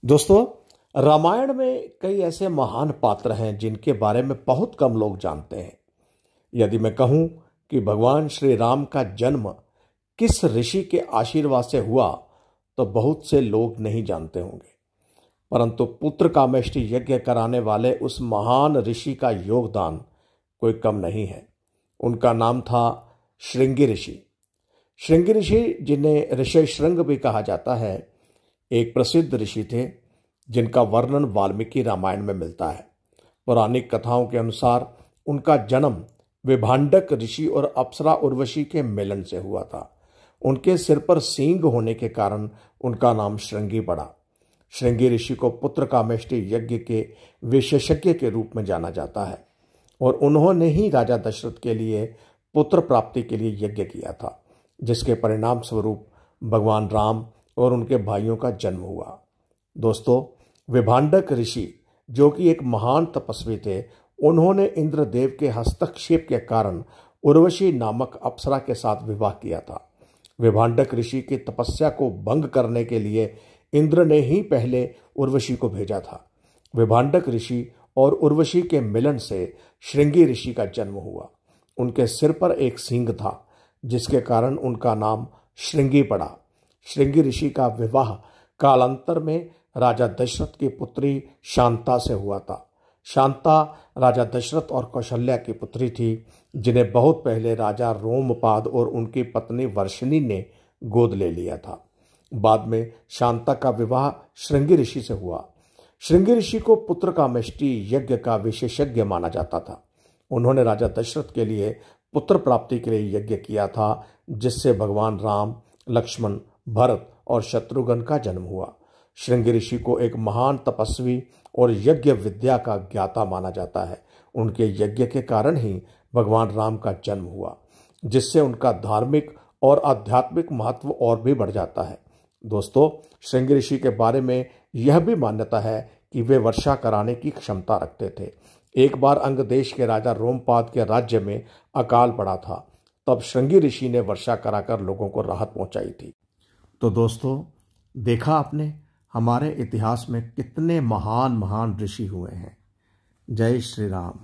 दोस्तों, रामायण में कई ऐसे महान पात्र हैं जिनके बारे में बहुत कम लोग जानते हैं। यदि मैं कहूं कि भगवान श्री राम का जन्म किस ऋषि के आशीर्वाद से हुआ तो बहुत से लोग नहीं जानते होंगे, परंतु पुत्र कामेष्टि यज्ञ कराने वाले उस महान ऋषि का योगदान कोई कम नहीं है। उनका नाम था श्रृंगी ऋषि। श्रृंगी ऋषि, जिन्हें ऋषि श्रृंग भी कहा जाता है, एक प्रसिद्ध ऋषि थे जिनका वर्णन वाल्मीकि रामायण में मिलता है। पौराणिक कथाओं के अनुसार उनका जन्म विभांडक ऋषि और अप्सरा उर्वशी के मिलन से हुआ था। उनके सिर पर सींग होने के कारण उनका नाम श्रृंगी पड़ा। श्रृंगी ऋषि को पुत्र कामेष्टि यज्ञ के विशेषज्ञ के रूप में जाना जाता है और उन्होंने ही राजा दशरथ के लिए पुत्र प्राप्ति के लिए यज्ञ किया था, जिसके परिणाम स्वरूप भगवान राम और उनके भाइयों का जन्म हुआ। दोस्तों, विभांडक ऋषि, जो कि एक महान तपस्वी थे, उन्होंने इंद्रदेव के हस्तक्षेप के कारण उर्वशी नामक अप्सरा के साथ विवाह किया था। विभांडक ऋषि की तपस्या को भंग करने के लिए इंद्र ने ही पहले उर्वशी को भेजा था। विभांडक ऋषि और उर्वशी के मिलन से श्रृंगी ऋषि का जन्म हुआ। उनके सिर पर एक सींग था, जिसके कारण उनका नाम श्रृंगी पड़ा। श्रृंगी ऋषि का विवाह कालांतर में राजा दशरथ की पुत्री शांता से हुआ था। शांता राजा दशरथ और कौशल्या की पुत्री थी, जिन्हें बहुत पहले राजा रोमपाद और उनकी पत्नी वर्षिणी ने गोद ले लिया था। बाद में शांता का विवाह श्रृंगी ऋषि से हुआ। श्रृंगी ऋषि को पुत्र कामेष्टि यज्ञ का विशेषज्ञ माना जाता था। उन्होंने राजा दशरथ के लिए पुत्र प्राप्ति के लिए यज्ञ किया था, जिससे भगवान राम, लक्ष्मण, भरत और शत्रुघ्न का जन्म हुआ। श्रृंगी ऋषि को एक महान तपस्वी और यज्ञ विद्या का ज्ञाता माना जाता है। उनके यज्ञ के कारण ही भगवान राम का जन्म हुआ, जिससे उनका धार्मिक और आध्यात्मिक महत्व और भी बढ़ जाता है। दोस्तों, श्रृंगी ऋषि के बारे में यह भी मान्यता है कि वे वर्षा कराने की क्षमता रखते थे। एक बार अंग देश के राजा रोमपाद के राज्य में अकाल पड़ा था, तब श्रृंगी ऋषि ने वर्षा कराकर लोगों को राहत पहुंचाई थी। तो दोस्तों, देखा आपने, हमारे इतिहास में कितने महान महान ऋषि हुए हैं। जय श्री राम।